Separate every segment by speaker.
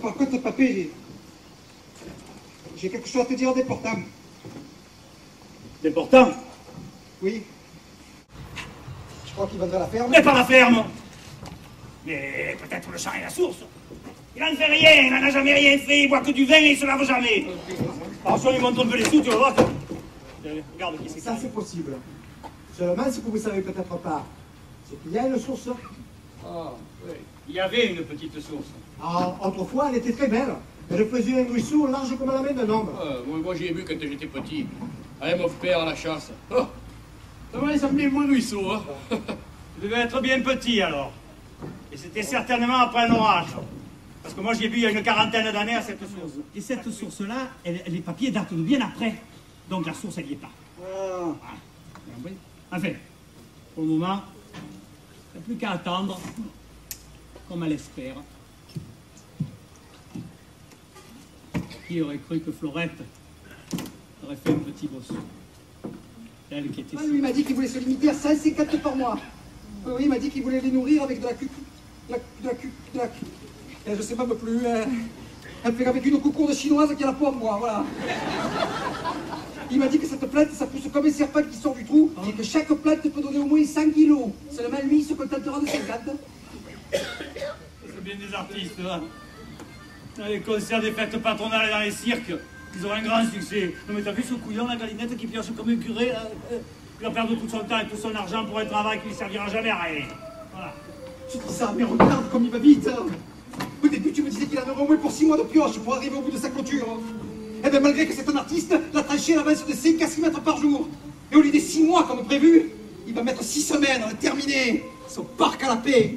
Speaker 1: Par contre, papé, j'ai quelque chose à te dire d'important.
Speaker 2: D'important?
Speaker 1: Oui. Je crois qu'il vendra la ferme.
Speaker 2: Mais pas la ferme! Mais peut-être le champ et la source. Il en fait rien, il n'en a jamais rien fait, il boit que du vin et il se lave jamais. Alors si on lui montre un peu les sous, tu vas voir que... Regarde qui c'est
Speaker 1: Ça, c'est possible. Seulement, ce que vous ne savez peut-être pas, c'est qu'il y a une source.
Speaker 2: Ah, oui. Il y avait une petite source.
Speaker 1: Ah, autrefois, elle était très belle. Elle faisait un ruisseau large comme la main d'un homme.
Speaker 3: Moi j'y ai vu quand j'étais petit. Avec mon père à la chasse. Oh, ça m'a semblé mon ruisseau. Hein.
Speaker 2: Tu devais être bien petit alors. Et c'était certainement après un orage. Parce que moi j'y ai vu il y a une quarantaine d'années à cette source. Et cette source-là, les papiers datent de bien après. Donc la source, elle n'y est pas.
Speaker 1: Ah.
Speaker 2: Enfin, pour le moment, il n'y a plus qu'à attendre, comme elle espère. Qui aurait cru que Florette aurait fait un petit bossu? Elle qui était...
Speaker 1: Lui, il m'a dit qu'il voulait se limiter à 150 par mois. Oui, il m'a dit qu'il voulait les nourrir avec de la je sais pas plus. Elle fait avec une coucourde chinoise qui a la pomme, moi, voilà. Il m'a dit que cette plante, ça pousse comme un serpent qui sort du trou, et que chaque plante peut donner au moins 100 kilos. Seulement lui, il se contentera de 50.
Speaker 2: C'est bien des artistes, hein. Dans les concerts des fêtes patronales et dans les cirques, ils ont un grand succès. Non mais t'as vu ce couillon, la galinette, qui pioche comme un curé, là, il va perdre tout son temps et tout son argent pour un travail qui ne servira jamais à rien. Voilà.
Speaker 1: Tu dis ça, mais regarde comme il va vite. Au début, tu me disais qu'il avait au moins pour 6 mois de pioche pour arriver au bout de sa clôture. Eh bien, malgré que c'est un artiste, la tranchée avance de 5 à 6 mètres par jour. Et au lieu des 6 mois comme prévu, il va mettre 6 semaines à le terminer. Son parc à la paix.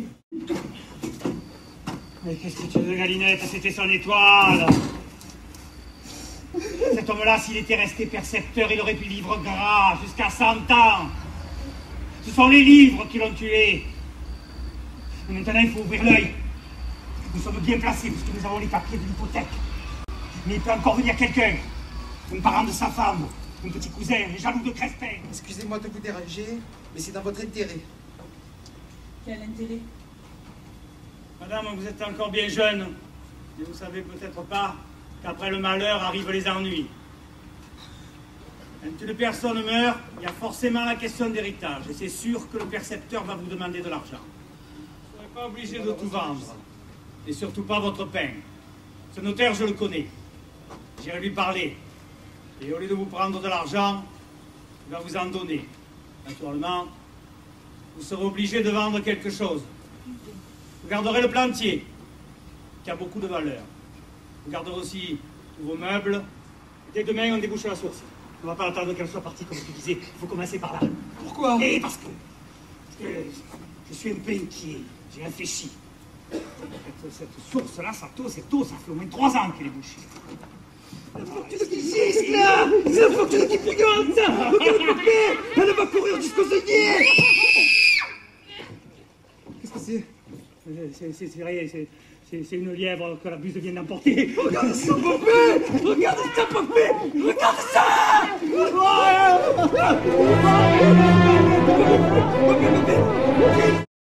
Speaker 2: Mais qu'est-ce que tu veux, Galinette? C'était son étoile. Cet homme-là, s'il était resté percepteur, il aurait pu vivre gras jusqu'à 100 ans. Ce sont les livres qui l'ont tué. Mais maintenant, il faut ouvrir l'œil. Nous sommes bien placés parce que nous avons les papiers de l'hypothèque. Mais il peut encore venir quelqu'un. Un parent de sa femme, un petit cousin, un jaloux de Crespin.
Speaker 1: Excusez-moi de vous déranger, mais c'est dans votre intérêt.
Speaker 4: Quel intérêt?
Speaker 2: Madame, vous êtes encore bien jeune. Et vous savez peut-être pas qu'après le malheur arrivent les ennuis. Quand une personne meurt, il y a forcément la question d'héritage. Et c'est sûr que le percepteur va vous demander de l'argent. Vous ne serez pas obligé de tout vendre. Et surtout pas votre pain. Ce notaire, je le connais. J'irai lui parler. Et au lieu de vous prendre de l'argent, il va vous en donner. Naturellement, vous serez obligé de vendre quelque chose. Vous garderez le plantier, qui a beaucoup de valeur. Vous garderez aussi tous vos meubles. Dès demain, on débouche la source. On ne va pas attendre qu'elle soit partie, comme tu disais. Il faut commencer par là.
Speaker 1: Pourquoi?
Speaker 2: Et parce que je suis un peu inquiet. J'ai réfléchi. Cette source-là, cette eau, ça fait au moins 3 ans qu'elle est bouchée.
Speaker 1: La fortune qui existe, là! C'est la fortune qui brillante! Regarde, papé! Elle va courir jusqu'au seuil! Qu'est-ce que c'est?
Speaker 2: C'est rien, c'est une lièvre que la buse vient d'emporter.
Speaker 1: Regarde ça, papé! Regarde ça, papé! Regarde ça! Papé, papé!